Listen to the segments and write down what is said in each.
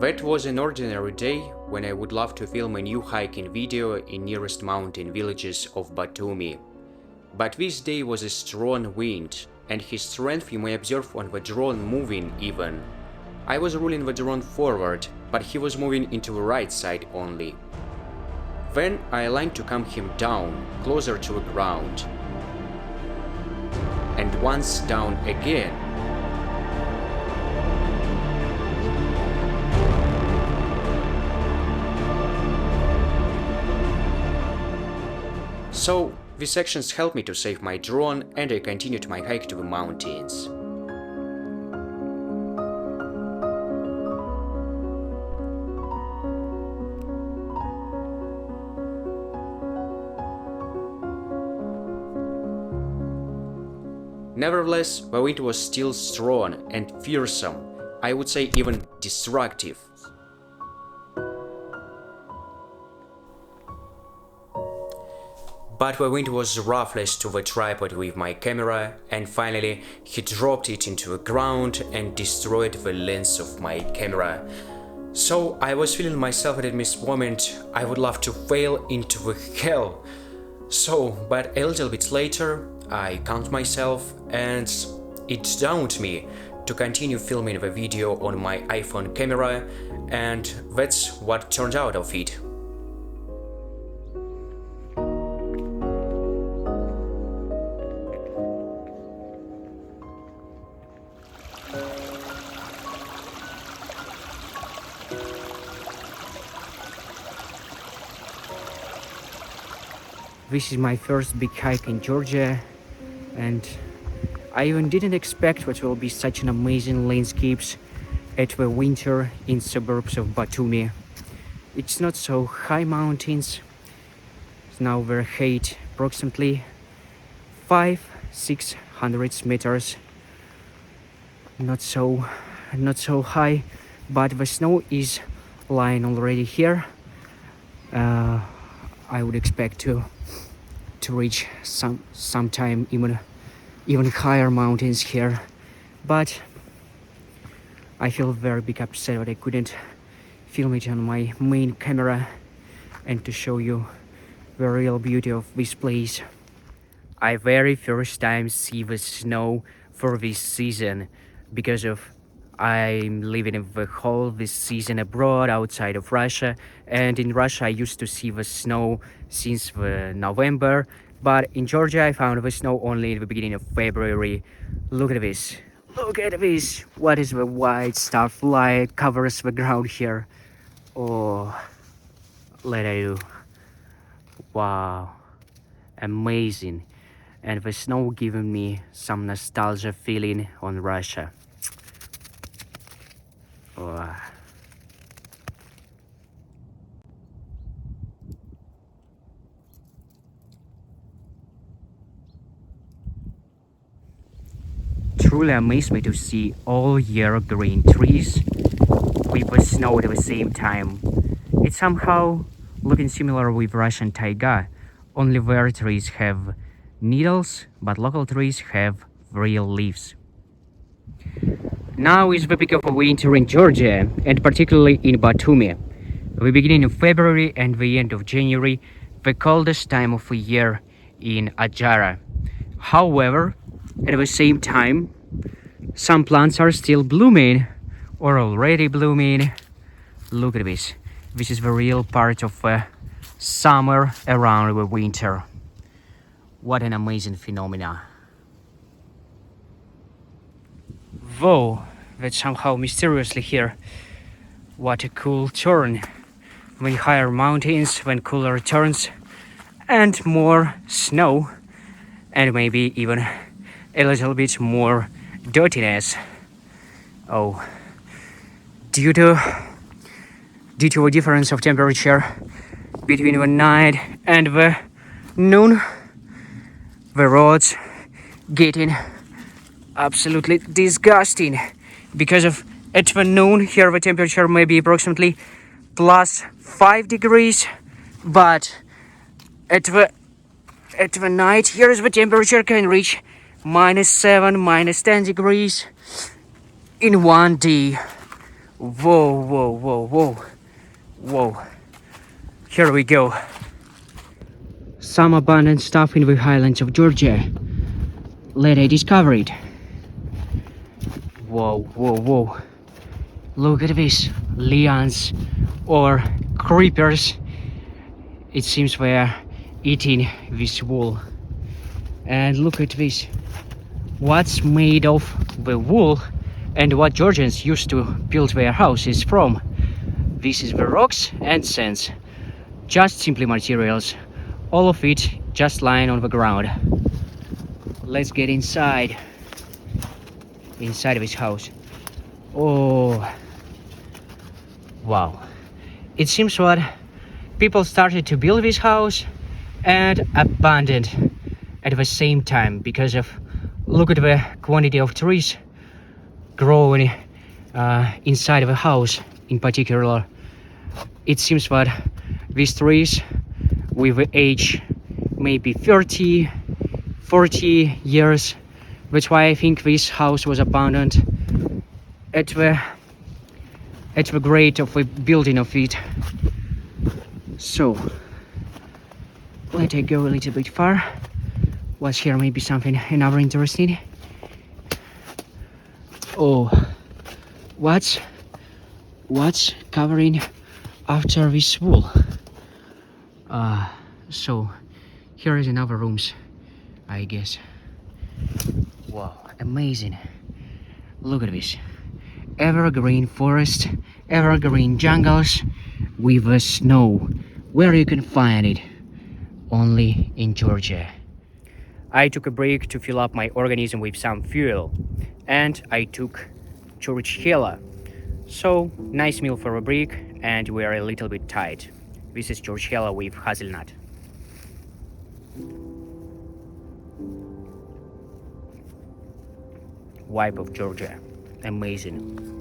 That was an ordinary day when I would love to film a new hiking video in nearest mountain villages of Batumi. But this day was a strong wind, and his strength you may observe on the drone moving even. I was rolling the drone forward, but he was moving into the right side only. Then I aligned to calm him down, closer to the ground. And once down again. So, these actions helped me to save my drone, and I continued my hike to the mountains. Nevertheless, the wind was still strong and fearsome, I would say even destructive. But the wind was ruthless to the tripod with my camera, and finally he dropped it into the ground and destroyed the lens of my camera. So I was feeling myself at this moment, I would love to fail into the hell. But a little bit later, I calmed myself and it dawned me to continue filming the video on my iPhone camera, and that's what turned out of it. This is my first big hike in Georgia, and I even didn't expect what will be such an amazing landscapes at the winter in suburbs of Batumi. It's not so high mountains. It's now their height approximately 500-600 meters. Not so high, but the snow is lying already here. I would expect to reach sometime even higher mountains here, but I feel very big upset that I couldn't film it on my main camera and to show you the real beauty of this place. I very first time see the snow for this season because of I'm living in the whole this season abroad outside of Russia, and in Russia I used to see the snow since the November, but in Georgia I found the snow only at the beginning of February. Look at this. Look at this. What is the white stuff light covers the ground here? Oh, let I do. Wow, amazing. And the snow giving me some nostalgia feeling on Russia. Oh. Truly amazed me to see all year green trees with the snow at the same time. It's somehow looking similar with Russian taiga, only their trees have needles, but local trees have real leaves. Now is the peak of winter in Georgia, and particularly in Batumi. The beginning of February and the end of January, the coldest time of the year in Adjara. However, at the same time, some plants are still blooming or already blooming. Look at this. This is the real part of summer around the winter. What an amazing phenomena. Whoa, that's somehow mysteriously here. What a cool turn. When higher mountains, when cooler turns, and more snow, and maybe even a little bit more dirtiness. Oh, due to a difference of temperature between the night and the noon, the roads getting absolutely disgusting, because of at the noon here the temperature may be approximately plus 5 degrees, but at the night here the temperature can reach -7, -10 degrees in one day. Whoa, whoa, whoa, whoa, whoa. Here we go. Some abandoned stuff in the highlands of Georgia. Later I discovered. Whoa, whoa, whoa. Look at this. Lions or creepers. It seems we're eating this wool. And look at this. What's made of the wool and what Georgians used to build their houses from. This is the rocks and sands. Just simply materials. All of it just lying on the ground. Let's get inside. Inside of this house. Oh. Wow. It seems what people started to build this house and abandoned at the same time because of look at the quantity of trees growing inside of a house in particular. It seems that these trees with the age maybe 30, 40 years. That's why I think this house was abandoned at the grade of the building of it. So let I go a little bit far. What's here? Maybe something another interesting. Oh, what's covering after this wool? So here is another rooms, I guess. Wow, amazing. Look at this. Evergreen forest, evergreen jungles with the snow. Where you can find it? Only in Georgia. I took a break to fill up my organism with some fuel, and I took churchhela. So nice meal for a break, and we are a little bit tight. This is churchhela with hazelnut. Vibe of Georgia, amazing.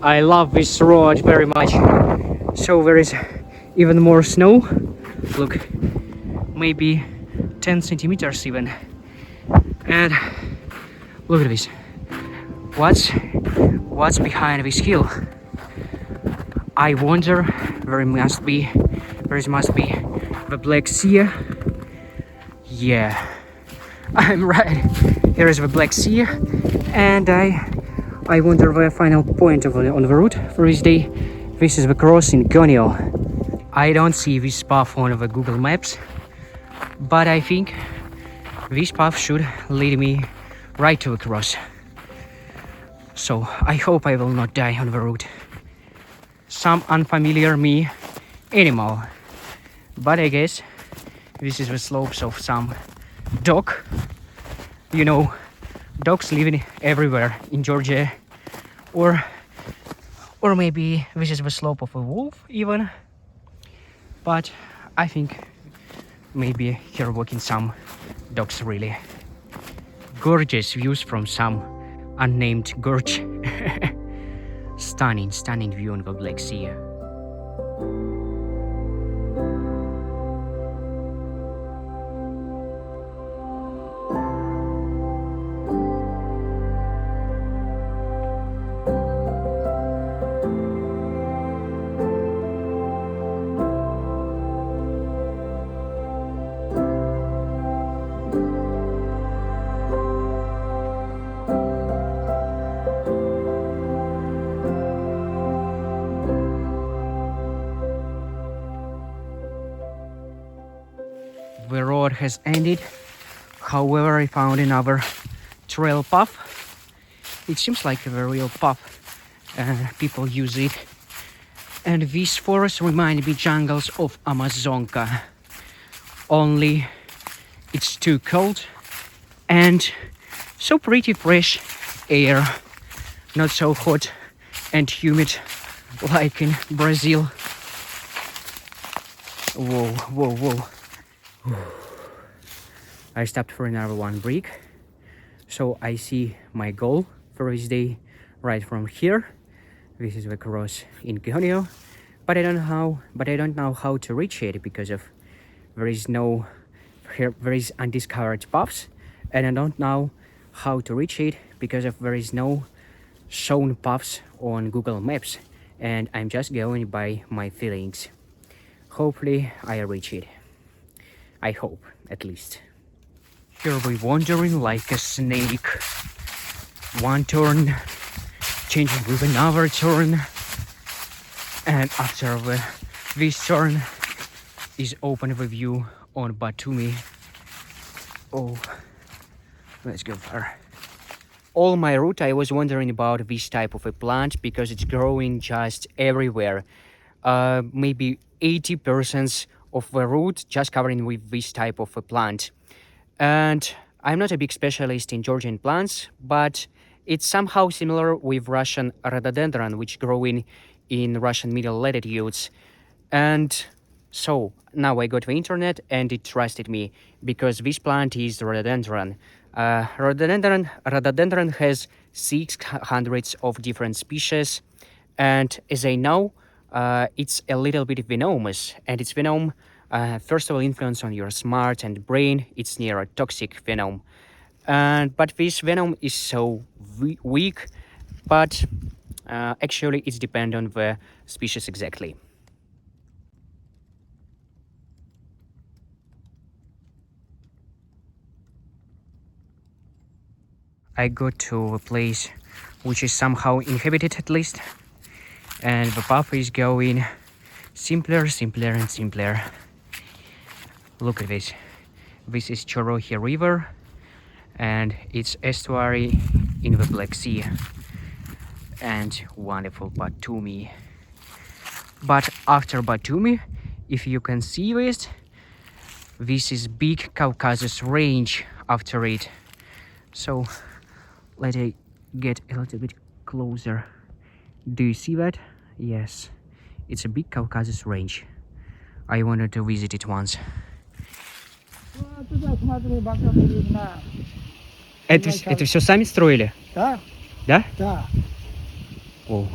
I love this road very much. So there is even more snow. Look, maybe 10 centimeters even. And look at this. What's behind this hill? I wonder. There must be the Black Sea. Yeah, I'm right. Here is the Black Sea, and I wonder the final point on the route for this day. This is the crossing Gonio. I don't see this path on the Google Maps, but I think this path should lead me right to the cross. So I hope I will not die on the route. Some unfamiliar me animal, but I guess this is the slopes of some dog. You know, dogs living everywhere in Georgia, or maybe this is the slope of a wolf even. But I think maybe here walking some dogs really. Gorgeous views from some unnamed gorge. Stunning view on the Black Sea. the road has ended. However, I found another trail path. It seems like a real path. People use it. And these forests remind me jungles of Amazonka. Only it's too cold and so pretty fresh air. Not so hot and humid like in Brazil. Whoa, whoa, whoa. I stopped for another one break. So I see my goal for this day right from here. This is the cross in Gionio. But I don't know how to reach it because of there is undiscovered paths, and I don't know how to reach it because of there is no shown paths on Google Maps, and I'm just going by my feelings. Hopefully I reach it. I hope, at least. Here we're wandering like a snake. One turn, changing with another turn, and after this turn is open the view on Batumi. Oh, let's go there. All my route I was wondering about this type of a plant because it's growing just everywhere. Maybe 80% of the route just covering with this type of a plant. And I'm not a big specialist in Georgian plants, but it's somehow similar with Russian rhododendron, which growing in Russian middle latitudes. And so now I got the internet and it trusted me because this plant is rhododendron. Rhododendron has 600 of different species, and as I know, it's a little bit venomous, and its venom first of all influence on your smart and brain. It's near a toxic venom, but this venom is so weak, but actually it's depend on the species exactly. I got to a place which is somehow inhabited at least, and the path is going simpler and simpler. Look at this. This is Chorohi River and its estuary in the Black Sea, and wonderful Batumi. But after Batumi, if you can see this is big Caucasus range after it. So let me get a little bit closer. Do you see that? Yes, it's a big Caucasus range. I wanted to visit it once. Это все сами строили? Да. Да? Да. О.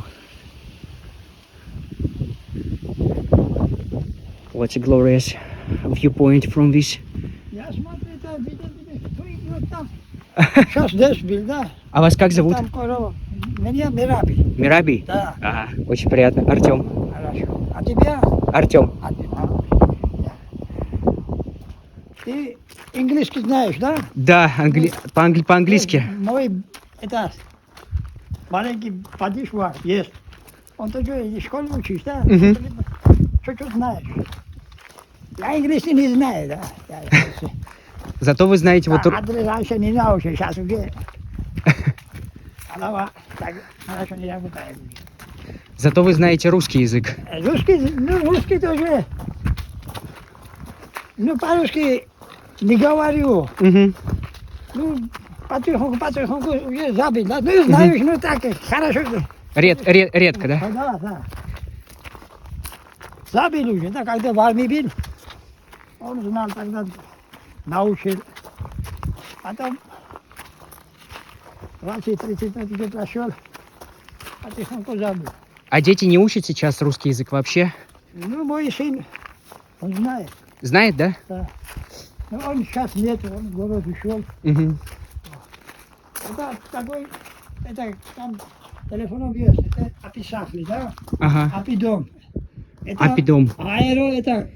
What's a glorious viewpoint from this? Я смотрю, там видел, идет там. Сейчас дождь был, да? А вас как зовут? Там корова. Меня Merabi. Merabi? Да. Ага, очень приятно. Артем. Хорошо. А тебя? Артем. Ты английский знаешь, да? Да, по-английски. Мой, это, маленький подишва есть. Он тоже в школе учишь, да? Чуть-чуть знаешь. Я английский не знаю, да. Зато вы знаете вот... Адрес раньше не научил, сейчас уже. Так, хорошо не работает. Зато вы знаете русский язык. Русский тоже. По-русски не говорю. Потихоньку уже забыл. Да? Знаешь, так, хорошо. Редко, да? Да. Забыл уже, да, когда в армии был. Он знал, тогда научил. Потом 20-30 лет прошел, потихоньку забыл. А дети не учат сейчас русский язык вообще? Мой сын, он знает. Знает, да? Да. Но он сейчас нет, он в город ушел. Это такой, это там телефоном есть, это описали, да? Ага. Апидом. Апидом. Аэро это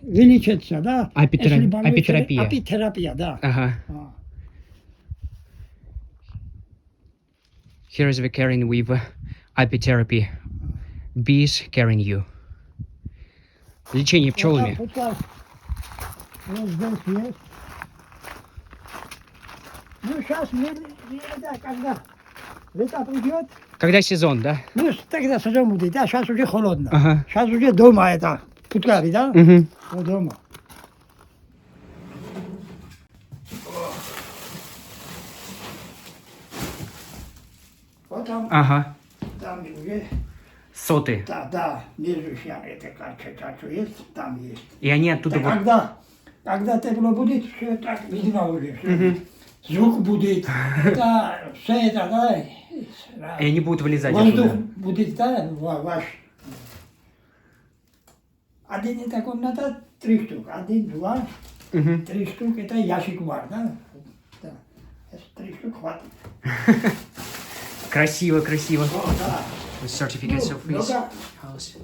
вылечится, да? Апитерапия. Апитерапия, да. Ага. Here is the caring with apitherapy. Bees carrying you. Лечение пчелами. Вот здесь есть. Ну, сейчас да, когда лето придет, Когда сезон, да? ну, тогда сезон будет, да, сейчас уже холодно. Ага. Сейчас уже дома это, путкари, да? Угу. Вот дома. Вот там, Ага. там уже, Соты. да, между всеми это как есть, там есть. И они оттуда Так, когда тепло будет, все так видно уже, все. Звук будет, это, все это, да, И они будут вылезать воздух оттуда. будет, да, ваш. Один это комната, 3 штук, 1, 2, 3 штук, это ящик вар, да? Да. 3 штук хватит. Красиво, красиво. О, да. With certificates of his много, house.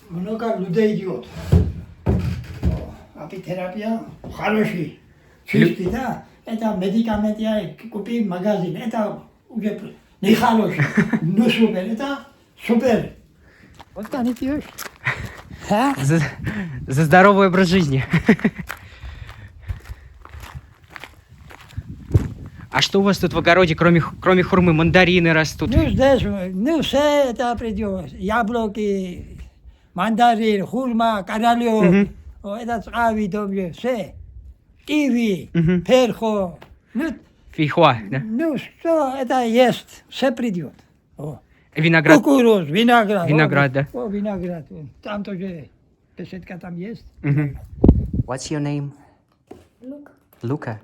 много людей идет. Апитерапия хороший, чистый, да? Это медикаменты, я купил в магазин, это уже не хороший, но супер, это супер. Вот так не пьешь? А? За здоровый образ жизни. А что у вас тут в огороде, кроме хурмы, мандарины растут? Ну, здесь, ну, все это придет. Яблоки, мандарин, хурма, королев, это травы тоже, все. Киви, перхо, ну, Фейхуа, да? ну, что это есть, все придет. О. Виноград. Кукуруз, виноград. Виноград, да. О, виноград. Там тоже беседка там есть. What's your name? Look, Luca.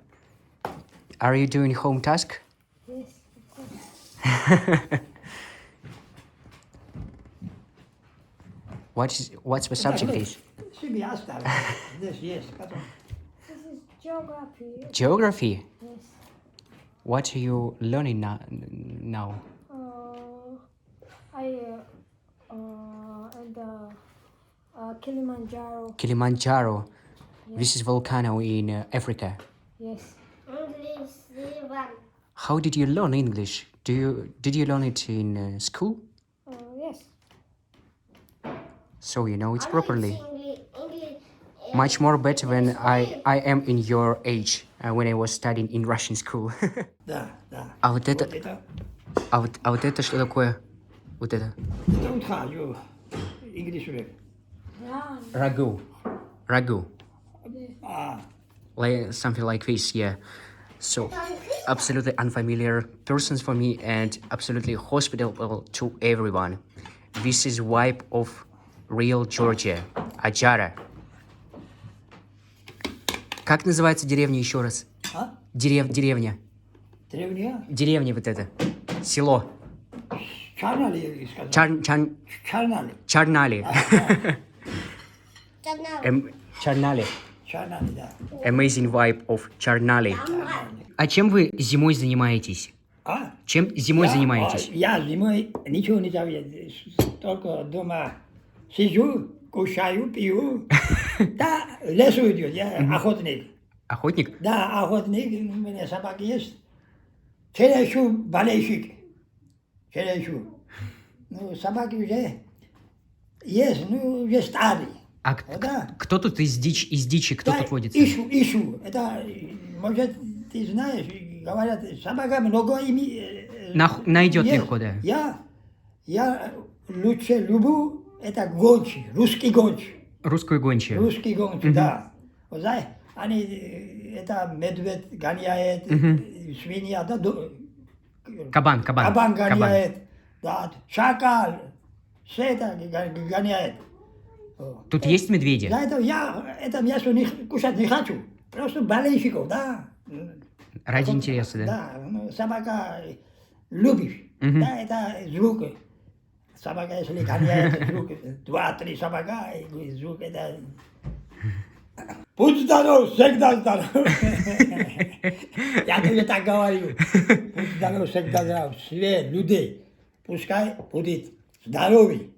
Are you doing home task? yes, of course. What's the subject is? Себе оставил. Здесь есть. Потом. This is geography. Geography. Yes. What are you learning now? Kilimanjaro. Kilimanjaro. This is volcano in Africa. Yes. English river. How did you learn English? Did you learn it in school? Yes. So you know it properly. English. Much more better when I am in your age when I was studying in Russian school. Да, да. А вот это, Вот это. а вот это что такое? Вот это? Это утха, English реп. Рагу. Рагу. А, Like something like this, yeah. So absolutely unfamiliar persons for me and absolutely hospitable to everyone. This is vibe of real Georgia, Adjara. Как называется деревня еще раз? а? Деревня. Древняя? Деревня вот это. Село. Charnali, я сказал. Charnali. Charnali. Charnali. Charnali. Charnali, да. Amazing vibe of Charnali. А чем вы зимой занимаетесь? А? Чем зимой занимаетесь? Я зимой ничего не делаю, только дома сижу, кушаю, пью. Да, в лесу идет, я охотник. Охотник? Да, охотник, у меня собака есть. Черешу болельщик. Черешу. Ну, собаки уже есть, ну, уже старые. А Да. кто тут из дичи, кто Да, тут водится? ищу. Это, может, ты знаешь, говорят, собака много Найдет есть. легко, да. Я лучше люблю, это гончий, русский гончий. Русскую гончую. Русский гончий, да. Вот знаешь, они, это медведь гоняет, свинья, да, Кабан. кабан гоняет, да, шакал, все это гоняет. Тут есть медведи? Да, это мясо кушать не хочу. Просто болельщиков, да. Ради интереса, да? Да, ну, собака любишь. Да, это звук. Собака, если гоняет, звук. 2-3 собака, и звук это... Будь здоров, всегда здоров. Я тоже так говорю. Будь здоров, всегда здоров. Все людей, пускай будет здоровый.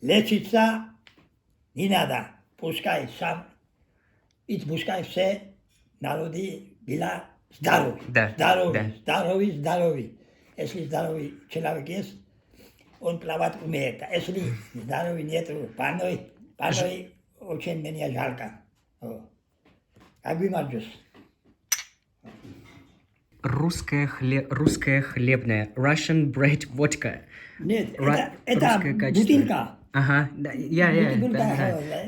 Лечиться не надо. Пускай сам, и пускай все народы были здоровы. Да, Здоровый. Если здоровый человек есть, он плавать умеет. Если здоровый нет, больной очень меня жалко. Агвимаджус. Русская хлебная. Russian bread vodka. Нет, Ра- это русское качество. бутылка. Ага, да, да,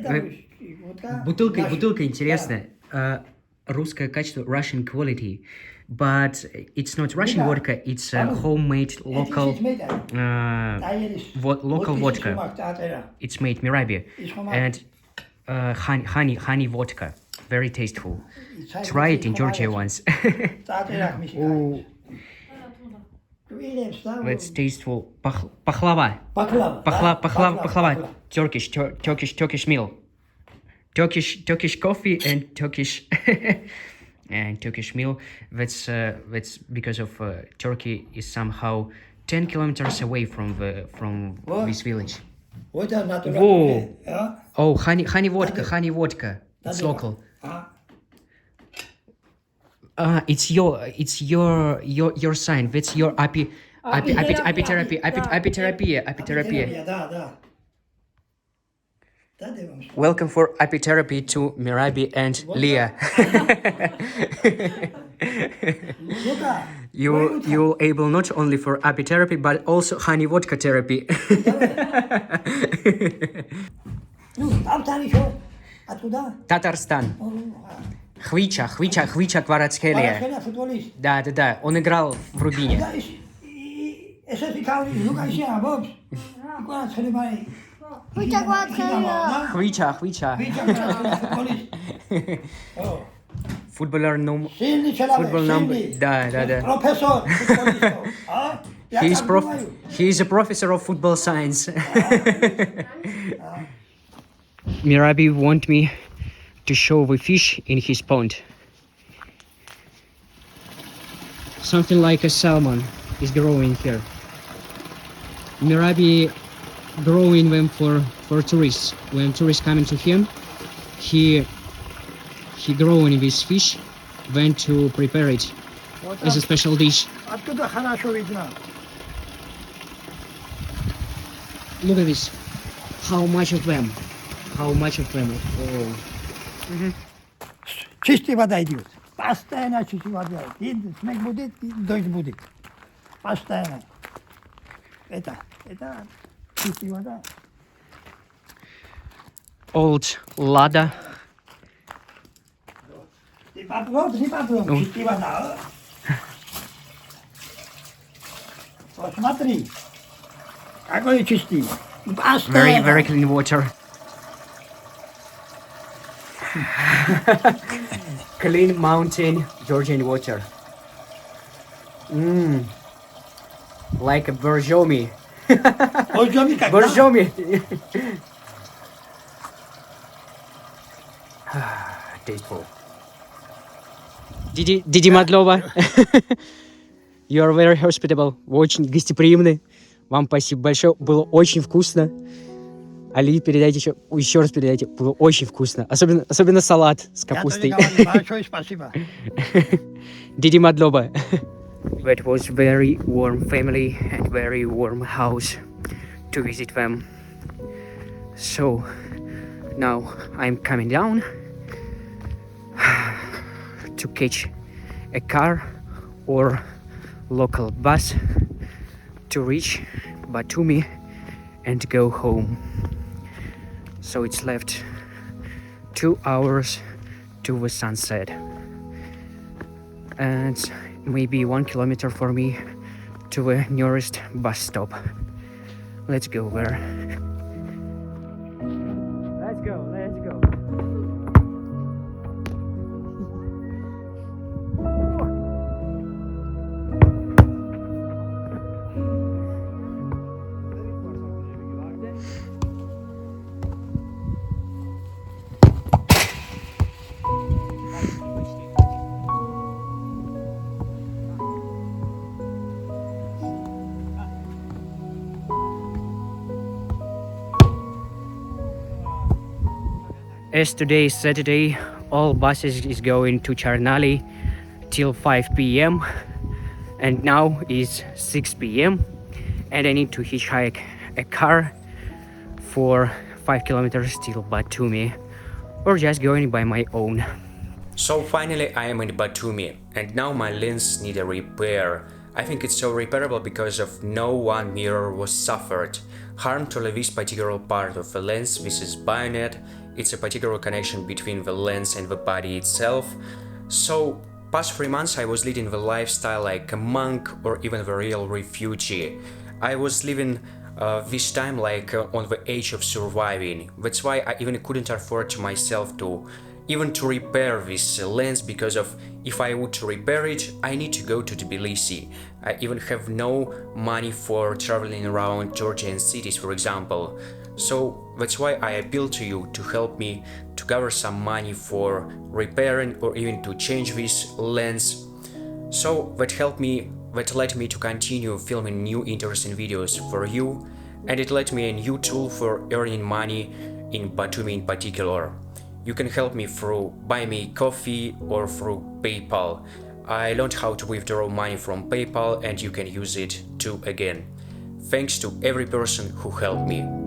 да. Это Бутылка интересная. Русское качество, Russian quality. But it's not Russian Да. vodka, it's a homemade local local vodka. It's made Merabi. And honey vodka. Very tasteful. Try it in Georgia once. Oh, it's tasteful. Пахлава. Пахлава. Turkish meal. Turkish coffee and Turkish and Turkish meal. That's because of Turkey is somehow 10 kilometers away from this village. Вот это натуральное. Whoa. Oh, honey vodka. It's local. It's your sign. That's your apitherapy. Да. Да, да, вам что. Welcome for apitherapy to Merabi and Leah. Ну-ка, You able not only for apitherapy but also honey vodka therapy. ну, там еще. Откуда? Татарстан. Хвича Кварацхелия. Барашкина футболист. Да. Он играл в Рубине. Да, если кавли, ну-ка, еще, бомж. Куда схлебай? Хвича Кварацхелия. Хвича. Футболист. О, Footballer number. сильный человек, Football number. сильный. Да. Профессор футболистов. А? Я He is так думаю. he is a professor of football science. Merabi want me to show the fish in his pond. Something like a salmon is growing here. Merabi growing them for tourists. When tourists coming to him, he growing this fish, then to prepare it Вот as a special dish. оттуда хорошо видно. Look at this. How much of them? Oh. Чистая вода идет. Постоянно чистая вода. И снег будет, и дождь будет. Постоянно. Это чистая вода. Old Lada. Ты попробуй, чистая вода. Посмотри. Какой чистый. Very Постоянно. clean water. Clean mountain Georgian water. Like a Borjomi. Borjomi как, да? Borjomi. Tasteful. Диди Мадлова. You are very hospitable. Вы очень гостеприимны. Вам спасибо большое. Было очень вкусно. Али, передайте еще раз передайте. Было очень вкусно. Особенно салат с капустой. Я тоже говорю, большое спасибо. Didi Madloba. That was very warm family and very warm house to visit them. So now I'm coming down to catch a car or local bus to reach Batumi and go home. So it's left 2 hours to the sunset and maybe 1 kilometer for me to the nearest bus stop. Let's go there. Let's go. As today is Saturday, all buses is going to Charnali till 5 p.m. and now is 6 p.m. and I need to hitchhike a car for 5 kilometers till Batumi or just going by my own. So finally I am in Batumi, and now my lens need a repair. I think it's so repairable because of no one mirror was suffered. Harm to this particular part of the lens, this is bayonet, it's a particular connection between the lens and the body itself. So past 3 months I was leading the lifestyle like a monk or even the real refugee. I was living this time like on the edge of surviving. That's why I even couldn't afford to myself to even to repair this lens, because of if I would to repair it, I need to go to Tbilisi. I even have no money for traveling around Georgian cities, for example. So that's why I appeal to you to help me to gather some money for repairing or even to change this lens. So that let me to continue filming new interesting videos for you, and it let me a new tool for earning money in Batumi in particular. You can help me through Buy Me Coffee or through PayPal. I learned how to withdraw money from PayPal and you can use it too again. Thanks to every person who helped me.